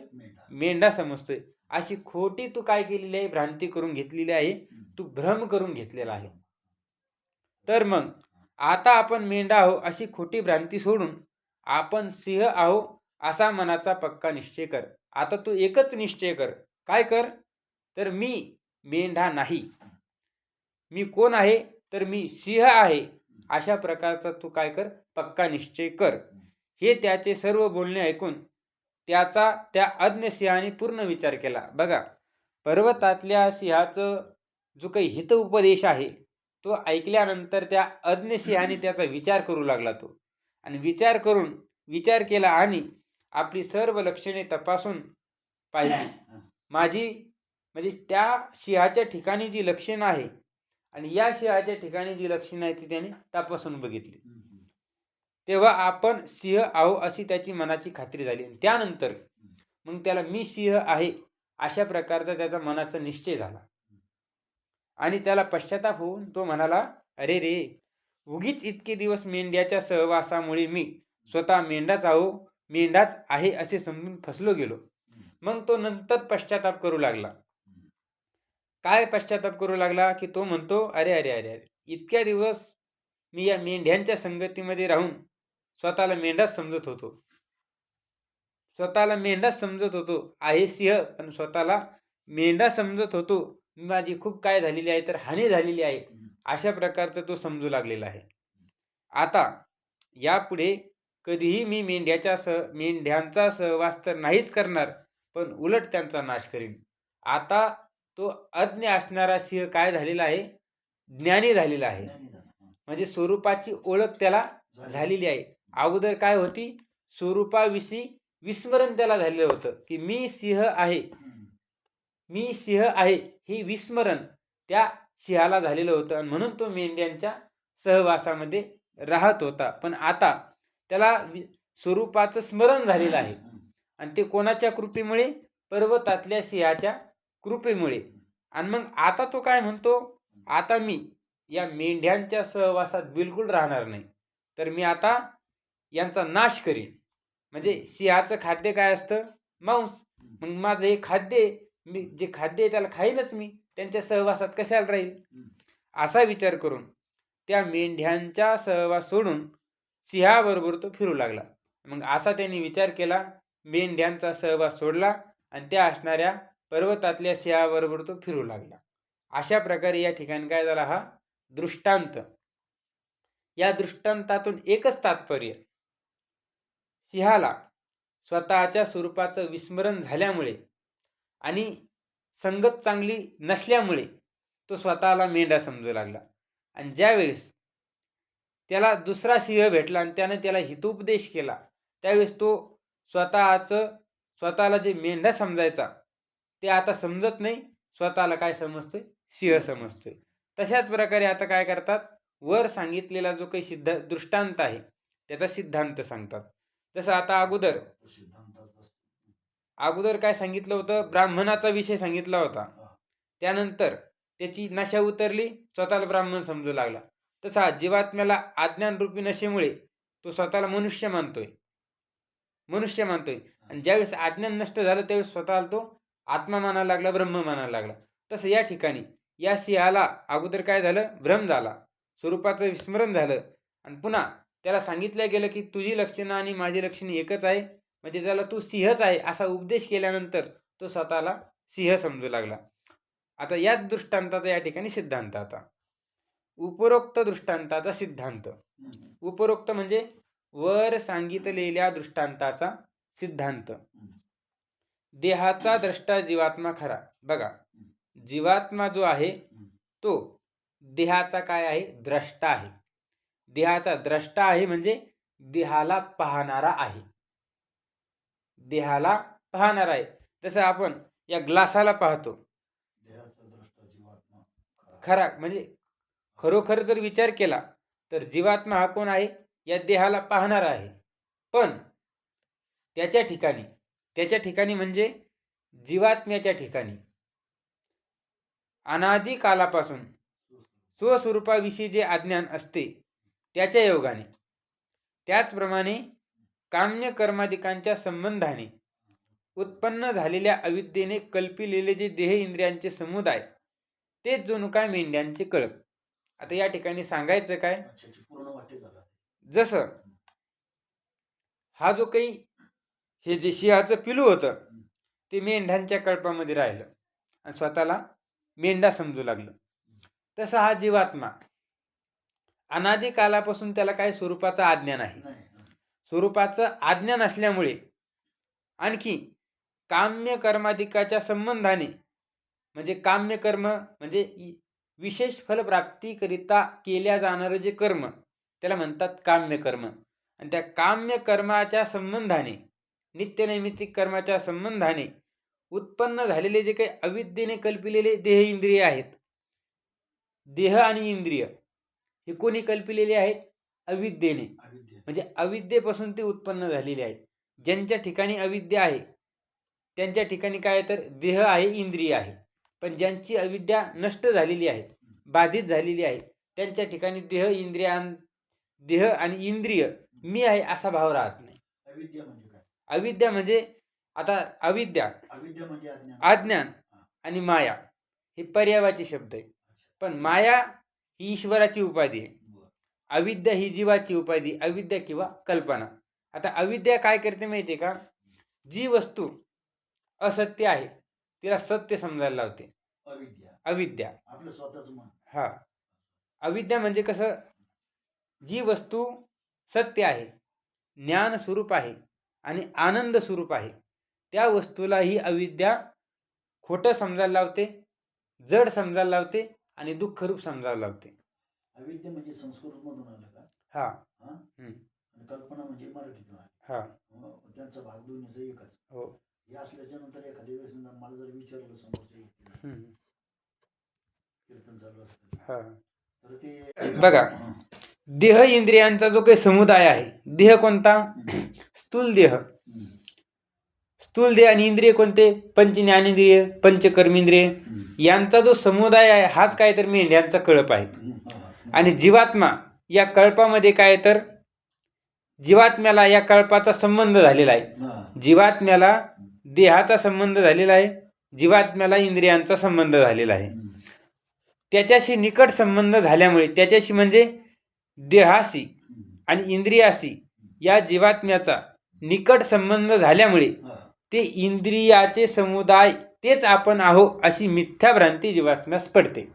मेंढा समजतोय. अशी खोटी तू काय केलेली आहे? भ्रांती करून घेतलेली आहे, तू भ्रम करून घेतलेला आहे. तर मग आता आपण मेंढा आहो अशी खोटी भ्रांती सोडून आपण सिंह आहो असा मनाचा पक्का निश्चय कर. आता तू एकच निश्चय कर. काय कर? तर मी मेंढा नाही. मी कोण आहे? तर मी सिंह आहे. अशा प्रकारचा तू काय कर? पक्का निश्चय कर. हे त्याचे सर्व बोलणे ऐकून त्याचा त्या अज्ञ सिंहाने पूर्ण विचार केला. बघा, पर्वतातल्या सिंहाचं जो काही हित उपदेश आहे तो ऐकल्यानंतर त्या अज्ञ सिंहाने त्याचा विचार करू लागला. तो आणि विचार केला आणि आपली सर्व लक्षणे तपासून पाहिली. म्हणजे त्या सिंहाच्या ठिकाणी जी लक्षणं आहे आणि या सिंहाच्या ठिकाणी जी लक्षणं आहे ती त्याने तपासून बघितली. तेव्हा आपण सिंह आहो अशी त्याची मनाची खात्री झाली. त्यानंतर मग त्याला मी सिंह आहे अशा प्रकारचा त्याचा मनाचा निश्चय झाला आणि त्याला पश्चाताप होऊन तो म्हणाला, अरे रे, उगीच इतके दिवस मेंढ्याच्या सहवासामुळे मी स्वतः मेंढाच आहे असे समजून फसलो गेलो. मग तो नंतर पश्चाताप करू लागला. काय पश्चाताप करू लागला? की तो म्हणतो, अरे अरे अरे अरे, इतक्या दिवस मी या मेंढ्यांच्या संगतीमध्ये राहून स्वतःला मेंढाच समजत होतो. आहे सिंह पण स्वतःला मेंढा समजत होतो. माझी खूप काय झालेली आहे? तर हानी झालेली आहे. अशा प्रकारचा तो समजू लागलेला आहे. आता यापुढे कधीही मी मेंढ्यांचा सहवास तर नाहीच करणार, पण उलट त्यांचा नाश करीन. आता तो अज्ञ असणारा सिंह काय झालेला आहे? ज्ञानी झालेला आहे. म्हणजे स्वरूपाची ओळख त्याला झालेली आहे. अगोदर काय होती? स्वरूपाविषयी विस्मरण त्याला झालेलं होतं की मी सिंह आहे हे विस्मरण त्या सिंहाला झालेलं होतं, आणि म्हणून तो मेंढ्यांच्या सहवासामध्ये राहत होता. पण आता त्याला स्वरूपाचं स्मरण झालेलं आहे, आणि ते कोणाच्या कृपेमुळे? पर्वतातल्या सिंहाच्या कृपेमुळे. आणि मग आता तो काय म्हणतो? आता मी या मेंढ्यांच्या सहवासात बिलकुल राहणार नाही, तर मी आता यांचा नाश करीन. म्हणजे सिंहाचं खाद्य काय असतं? मांस. मग माझं हे खाद्य आहे, मी जे खाद्य आहे त्याला खाईनच मी, त्यांच्या सहवासात कशाला राहील, असा विचार करून त्या मेंढ्यांचा सहवास सोडून सिंहाबरोबर तो फिरू लागला. मग असा त्यांनी विचार केला, मेंढ्यांचा सहवास सोडला आणि त्या असणाऱ्या पर्वतातल्या सिंहाबरोबर तो फिरू लागला. अशा प्रकारे या ठिकाणी काय झाला? हा दृष्टांत. या दृष्टांतातून एकच तात्पर्य, सिंहाला स्वतःच्या स्वरूपाचं विस्मरण झाल्यामुळे आणि संगत चांगली नसल्यामुळे तो स्वतःला मेंढा समजू लागला. आणि ज्यावेळेस त्याला दुसरा सिंह भेटला आणि त्यानं त्याला हितोपदेश केला, त्यावेळेस तो स्वतःला जे मेंढा समजायचा ते आता समजत नाही, स्वतःला काय समजतोय? सिंह समजतोय. तशाच प्रकारे आता काय करतात? वर सांगितलेला जो काही दृष्टांत आहे त्याचा सिद्धांत सांगतात. जसं आता अगोदर काय सांगितलं होतं? ब्राह्मणाचा विषय सांगितला होता. त्यानंतर त्याची नशा उतरली, स्वतःला ब्राह्मण समजू लागला. तसा जीवात्म्याला अज्ञानरूपी नशेमुळे तो स्वतःला मनुष्य मानतोय. आणि ज्यावेळेस अज्ञान नष्ट झालं त्यावेळेस स्वतःला तो आत्मा मानायला लागला, ब्रह्म मानायला लागला. तसं या ठिकाणी या सिंहाला अगोदर काय झालं? भ्रम झाला, स्वरूपाचं विस्मरण झालं आणि पुन्हा त्याला सांगितलं गेलं की तुझी लक्षणं आणि माझी लक्षणे एकच आहे, म्हणजे त्याला तू सिंहच आहे असा उपदेश केल्यानंतर तो स्वतःला सिंह समजू लागला. आता याच दृष्टांताचा या ठिकाणी सिद्धांत. आता उपरोक्त दृष्टांताचा सिद्धांत. उपरोक्त म्हणजे वर सांगितलेल्या दृष्टांताचा सिद्धांत. देहाचा द्रष्टा जीवात्मा खरा. बघा, जीवात्मा जो आहे तो देहाचा काय आहे? द्रष्टा आहे. देहाचा द्रष्टा आहे म्हणजे देहाला पाहणारा आहे. देहाला पाहणारा आहे. जसं आपण या ग्लासाला पाहतो, खरा म्हणजे खरोखर जर विचार केला तर जीवात्मा हा कोण आहे? या देहाला पाहणारा आहे. पण त्याच्या ठिकाणी म्हणजे जीवात्म्याच्या ठिकाणी अनादी कालापासून स्वस्वरूपाविषयी जे अज्ञान असते त्याच्या योगाने, त्याचप्रमाणे काम्य कर्मादिकांच्या संबंधाने उत्पन्न झालेल्या अविद्येने कल्पिलेले जे देह इंद्रियांचे समुदाय तेच जणू काय मेंढ्यांचे कळप. आता या ठिकाणी सांगायचं काय? जसं हा जो काही हे जे सिंहाचं पिलू होतं ते मेंढ्यांच्या कळपामध्ये राहिलं आणि स्वतःला मेंढा समजू लागलं. तसा हा जीवात्मा अनादी कालापासून त्याला काय स्वरूपाचं अज्ञान आहे. स्वरूपाचं अज्ञान असल्यामुळे आणखी काम्य कर्माधिकाच्या संबंधाने, म्हणजे काम्य कर्म म्हणजे विशेष फलप्राप्तीकरिता केल्या जाणारं जे कर्म त्याला म्हणतात काम्य कर्म. आणि त्या काम्य कर्माच्या संबंधाने, नित्यनैमित्तिक कर्माच्या संबंधाने उत्पन्न झालेले जे काही अविद्येने कल्पिलेले देह इंद्रिय आहेत, देह आणि इंद्रिय हे कोणी कल्पिलेले आहेत? अविद्येने. म्हणजे अविद्येपासून ते उत्पन्न झालेले आहेत. ज्यांच्या ठिकाणी अविद्या आहे त्यांच्या ठिकाणी काय तर देह आहे, इंद्रिय आहे. पण ज्यांची अविद्या नष्ट झालेली आहे, बाधित झालेली आहे, त्यांच्या ठिकाणी देह आणि इंद्रिय मी आहे असा भाव राहत नाही. अविद्या म्हणजे आता अविद्या म्हणजे अज्ञान आणि माया हे पर्यायाचे शब्द आहे. पण माया ही ईश्वराची उपाधी आहे, अविद्या ही जीवाची उपाधी, अविद्या किंवा कल्पना. आता अविद्या काय करते माहिती आहे का? जी वस्तू असत्य आहे तिला सत्य समजायला लावते. अविद्या आपलं स्वतःच मन. हा, अविद्या म्हणजे कसं? जी वस्तू सत्य आहे, ज्ञान स्वरूप आहे आणि आनंद स्वरूप आहे, त्या वस्तूला ही अविद्या खोटं समजायला लावते, जड समजायला लावते आणि दुःखरूप समजायला लावते. अविद्या म्हणजे संस्कृत मधून आलं का? हा. कल्पना म्हणजे मराठीतून आली. हा, त्यांचा भाग दोन्हीचा एकच. हो. हे असल्याच्या नंतर एखाद्या वेळेस मला जर विचारलं समोरच्या कीर्तन चालू असतं, हा, तर ते बघा, देह इंद्रियांचा जो काही समुदाय आहे, देह कोणता? स्थूल देह. स्थूल देह आणि इंद्रिय कोणते? पंच ज्ञानेंद्रिय, पंचकर्मेंद्रिय यांचा जो समुदाय आहे हाच काय तर मेंढ्यांचा कळप आहे. आणि जीवात्मा या कळपामध्ये काय तर जीवात्म्याला या कल्पाचा संबंध झालेला आहे. जीवात्म्याला देहाचा संबंध झालेला आहे, जीवात्म्याला इंद्रियांचा संबंध झालेला आहे. त्याच्याशी निकट संबंध झाल्यामुळे, त्याच्याशी म्हणजे देहाशी आणि इंद्रियाशी या जीवात्म्याचा निकट संबंध झाल्यामुळे ते इंद्रियाचे समुदाय तेच आपण आहो अशी मिथ्या भ्रांती जीवात्म्यास पडते.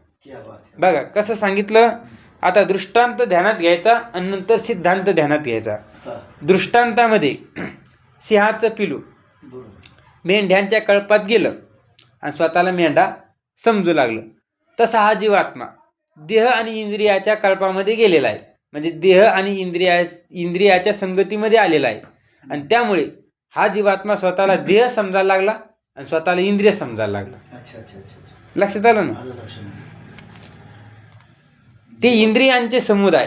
बघा कसं सांगितलं. आता दृष्टांत ध्यानात घ्यायचा आणि नंतर सिद्धांत ध्यानात घ्यायचा. दृष्टांतामध्ये सिंहाचं पिलू मेंढ्यांच्या कळपात गेलं आणि स्वतःला मेंढा समजू लागलं. तसा हा जीवात्मा देह आणि इंद्रियाच्या कल्पामध्ये गेलेला आहे, म्हणजे देह आणि इंद्रियाच्या संगतीमध्ये आलेला आहे. आणि त्यामुळे हा जीवात्मा स्वतःला देह समजायला लागला आणि स्वतःला इंद्रिय समजायला लागला. लक्षात आलं ना. ते इंद्रियांचे समुदाय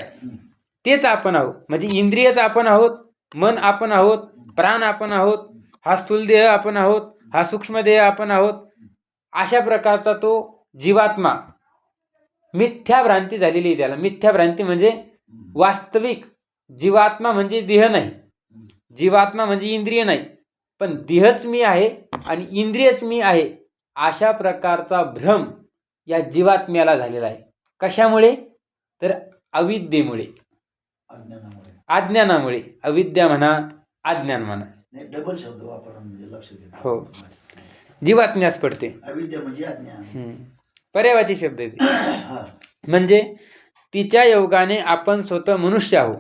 तेच आपण आहोत, म्हणजे इंद्रियच आपण आहोत, मन आपण आहोत, प्राण आपण आहोत, हा स्थूल देह आपण आहोत, हा सूक्ष्म देह आपण आहोत. अशा प्रकारचा तो जीवात्मा मिथ्या भ्रांती झालेली आहे. त्याला मिथ्या भ्रांती म्हणजे वास्तविक जीवात्मा म्हणजे देह नाही, जीवात्मा म्हणजे इंद्रिय नाही, पण देहच मी आहे आणि इंद्रियच मी आहे अशा प्रकारचा भ्रम या जीवात्म्याला झालेला आहे. कशामुळे? तर अविद्येमुळे, अज्ञानामुळे. अविद्या म्हणा, अज्ञान म्हणा, डबल शब्द वापरा म्हणजे लक्षात हो. जीवात्म्यास पडते. अविद्या म्हणजे अज्ञान, पर्यायवाची शब्द आहे. म्हणजे तिच्या योगाने आपण स्वतः मनुष्य आहो,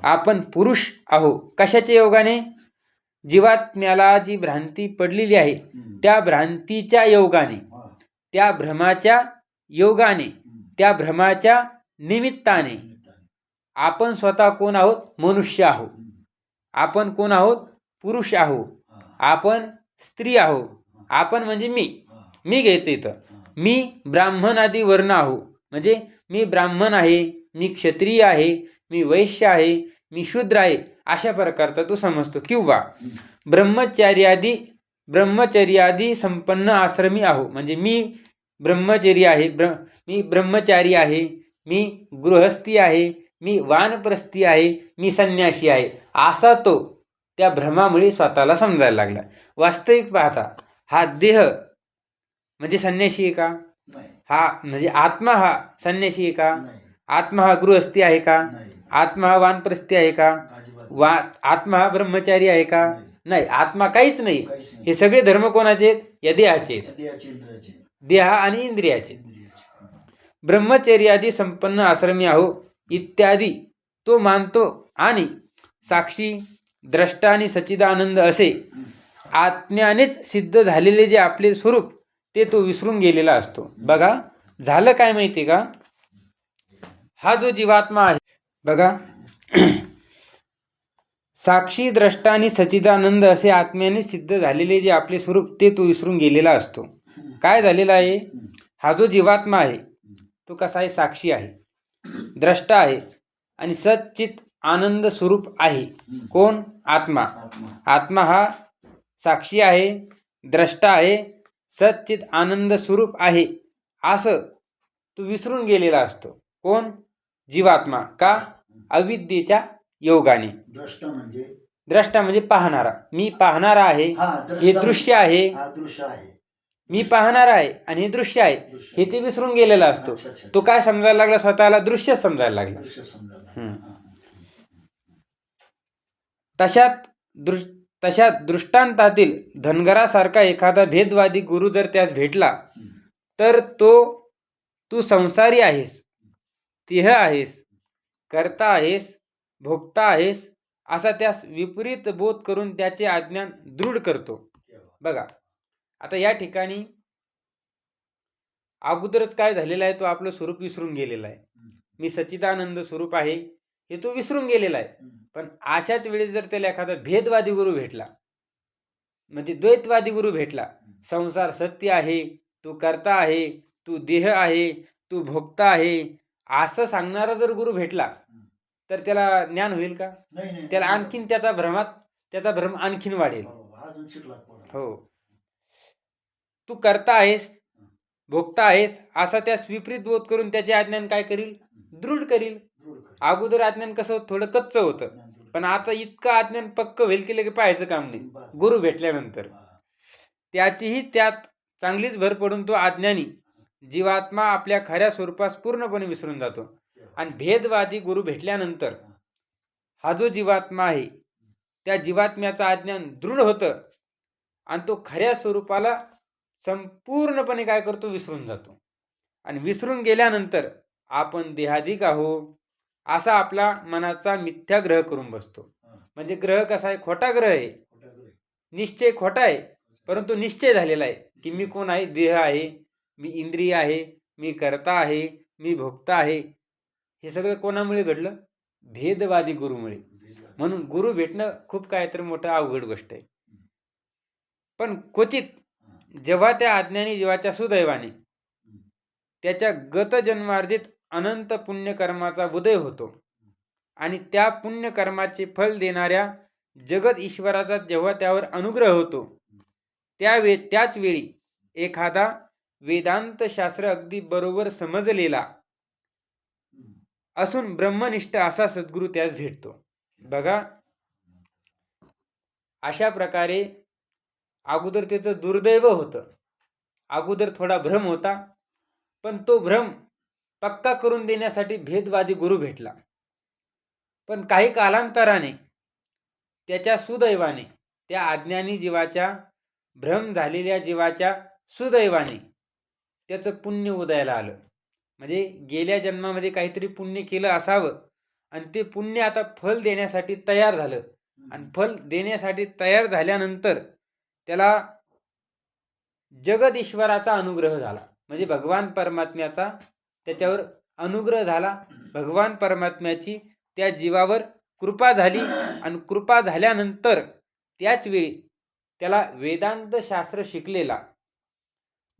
आपण पुरुष आहो. कशाच्या योगाने? जीवात्म्याला जी भ्रांती पडलेली आहे त्या भ्रांतीच्या योगाने, त्या भ्रमाच्या योगाने, त्या भ्रमाच्या निमित्ताने आपण स्वतः कोण आहोत? मनुष्य आहोत. आपण कोण आहोत? पुरुष आहोत. आपण स्त्री आहोत. आपण म्हणजे मी घ्यायचं इथं. मी ब्राह्मण आदी वर्ण आहो, म्हणजे मी ब्राह्मण आहे, मी क्षत्रिय आहे, मी वैश्य आहे, मी शूद्र आहे, अशा प्रकारचा तो समजतो. किंवा ब्रह्मचर्यादी संपन्न आश्रमी आहो, म्हणजे मी ब्रह्मचर्य आहे, मी ब्रह्मचारी आहे, मी गृहस्थी आहे, मी वानप्रस्थी आहे, मी संन्यासी आहे, असा तो त्या भ्रमामुळे स्वतःला समजायला लागला. वास्तविक पाहता हा देह म्हणजे संन्यासी आहे का? हा म्हणजे आत्मा हा संन्यासी आहे का? आत्मा हा गृहस्थी आहे का? आत्मा हा वानप्रस्थी आहे का? आत्मा हा ब्रह्मचारी आहे का? नाही, आत्मा काहीच नाही. हे सगळे धर्म कोणाचे आहेत? या देहाचे आहेत, देहा आणि इंद्रियाचे. ब्रह्मचर्यादी संपन्न आश्रमी आहो इत्यादी तो मानतो आणि साक्षी, द्रष्टा आणि सच्चिदानंद असे आत्म्यानेच सिद्ध झालेले जे आपले स्वरूप ते तो विसरून गेलेला असतो. बघा झालं काय माहिती का? हा जो जीवात्मा आहे बघा, साक्षी, द्रष्टा आणि सच्चिदानंद असे आत्म्याने सिद्ध झालेले जे आपले स्वरूप ते तो विसरून गेलेला असतो. काय झालेला आहे? हा जो जीवात्मा आहे तो कसा आहे? साक्षी आहे, द्रष्टा आहे आणि सच्चित आनंद स्वरूप आहे. कोण? आत्मा. आत्मा हा साक्षी आहे, द्रष्टा आहे, सच्चित आनंद स्वरूप आहे असं तो विसरून गेलेला असतो. कोण? जीवात्मा. का? अविद्येच्या योगाने. द्रष्टा म्हणजे पाहणारा. मी पाहणारा आहे, हे दृश्य आहे, मी पाहणारा आहे आणि हे दृश्य आहे, हे ते विसरून गेलेला असतो. तो काय समजायला लागला? स्वतःला दृश्य समजायला लागला. तशा दृष्टांतातील धनगरासारखा एखादा भेदवादी गुरु जर त्यास भेटला तर तू संसारी आहेस, देह आहेस, कर्ता आहेस, भोक्ता आहेस असा त्यास विपरीत बोध करून त्याचे अज्ञान दृढ करतो. बघा आता या ठिकाणी अगोदरच काय झालेलं आहे? तो आपलं स्वरूप विसरून गेलेला आहे. मी सच्चिदानंद स्वरूप आहे हे तो विसरून गेलेला आहे. पण अशाच वेळेस जर त्याला एखादा भेदवादी गुरु भेटला, म्हणजे द्वैतवादी गुरु भेटला, संसार सत्य आहे, तू कर्ता आहे, तू देह आहे, तू भोक्ता आहे असं सांगणारा जर गुरु भेटला तर त्याला ज्ञान होईल का? त्याला आणखीन त्याचा भ्रम आणखीन वाढेल. हो, तू कर्ता आहेस, भोक्ता आहेस असा त्यास विपरीत बोध करून त्याचे अज्ञान काय करील? दृढ करील. अगोदर अज्ञान कसं थोडं कच्चं होतं, पण आता इतकं अज्ञान पक्क होईल की लगे पाहायचं काम नाही बरं. गुरु भेटल्यानंतर. हा. त्याचीही त्यात चांगलीच भर पडून तो अज्ञानी जीवात्मा आपल्या खऱ्या स्वरूपास पूर्णपणे विसरून जातो. आणि भेदवादी गुरु भेटल्यानंतर हा जो जीवात्मा आहे त्या जीवात्म्याचं अज्ञान दृढ होतं आणि तो खऱ्या स्वरूपाला संपूर्णपणे काय करतो, विसरून जातो. आणि विसरून गेल्यानंतर आपण देहाधिक आहो असा आपला मनाचा मिथ्या ग्रह करून बसतो. हा. म्हणजे ग्रह कसा आहे, खोटा ग्रह आहे, खोटा ग्रह. निश्चय खोटा आहे, परंतु निश्चय झालेला आहे की मी कोण आहे, देह आहे, मी इंद्रिय आहे, मी कर्ता आहे, मी भोक्ता आहे. हे सगळं कोणामुळे घडलं, भेदवादी गुरुमुळे. म्हणून गुरु भेटणं खूप काहीतरी मोठं अवघड गोष्ट आहे. पण क्वचित जेव्हा त्या अज्ञानी जीवाच्या सुदैवाने त्याच्या गत जन्मार्जित अनंत पुण्यकर्माचा उदय होतो आणि त्या पुण्यकर्माचे फल देणाऱ्या जगत ईश्वराचा जेव्हा त्यावर अनुग्रह होतो, त्याच वेळी एखादा वेदांत शास्त्र अगदी बरोबर समजलेला असून ब्रह्मनिष्ठ असा सद्गुरू त्यास भेटतो. बघा, अशा प्रकारे अगोदर त्याचं दुर्दैव होतं. अगोदर थोडा भ्रम होता, पण तो भ्रम पक्का करून देण्यासाठी भेदवादी गुरु भेटला. पण काही कालांतराने त्याच्या सुदैवाने, त्या अज्ञानी जीवाच्या, भ्रम झालेल्या जीवाच्या सुदैवाने त्याचं पुण्य उदयाला आलं. म्हणजे गेल्या जन्मामध्ये काहीतरी पुण्य केलं असावं आणि ते पुण्य आता फल देण्यासाठी तयार झालं. आणि फल देण्यासाठी तयार झाल्यानंतर त्याला जगत ईश्वराचा अनुग्रह झाला. म्हणजे भगवान परमात्म्याचा त्याच्यावर अनुग्रह झाला. भगवान परमात्म्याची त्या जीवावर कृपा झाली आणि कृपा झाल्यानंतर त्याच वेळी त्याला वेदांत शास्त्र शिकलेला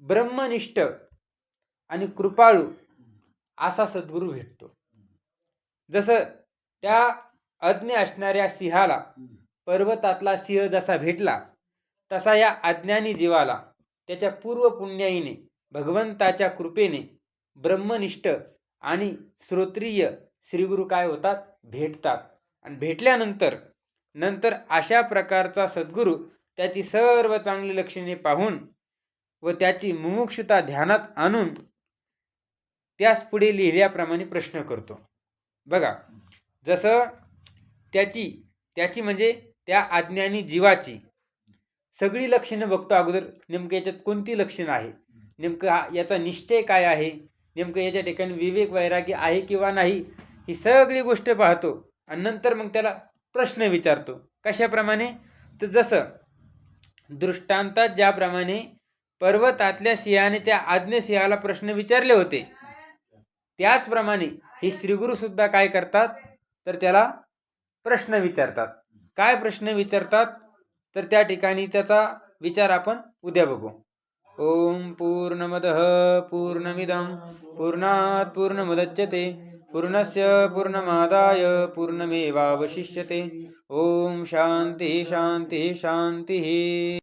ब्रह्मनिष्ठ आणि कृपाळू असा सद्गुरू भेटतो. जसं त्या अज्ञ असणाऱ्या सिंहाला पर्वतातला सिंह जसा भेटला, तसा या अज्ञानी जीवाला त्याच्या पूर्व पुण्याईने, भगवंताच्या कृपेने ब्रह्मनिष्ठ आणि श्रोत्रिय श्रीगुरु काय होतात, भेटतात. आणि भेटल्यानंतर अशा प्रकारचा सद्गुरू त्याची सर्व चांगली लक्षणे पाहून व त्याची मुमुक्षुता ध्यानात आणून त्यास पुढे लिहिल्याप्रमाणे प्रश्न करतो. बघा, जसं त्याची म्हणजे त्या अज्ञानी जीवाची सगळी लक्षणं बघतो अगोदर. नेमकं याच्यात कोणती लक्षणं आहे, नेमकं याचा निश्चय काय आहे, नेमकं याच्या ठिकाणी विवेक वैराग्य आहे किंवा नाही, ही सगळी गोष्ट पाहतो. आणि नंतर मग त्याला प्रश्न विचारतो. कशाप्रमाणे, तर जसं दृष्टांतात ज्याप्रमाणे पर्वतातल्या सिंहाने त्या आज्ञ सिंहाला प्रश्न विचारले होते, त्याचप्रमाणे हे श्रीगुरु सुद्धा काय करतात, तर त्याला प्रश्न विचारतात. काय प्रश्न विचारतात, तर त्या ठिकाणी त्याचा विचार आपण उद्या बघू. ओम पूर्णमदः पूर्णमिदं पूर्णात् पूर्णमुदच्यते पूर्णस्य पूर्णमादाय पूर्णमेवावशिष्यते. ओम शांती शांती शांती.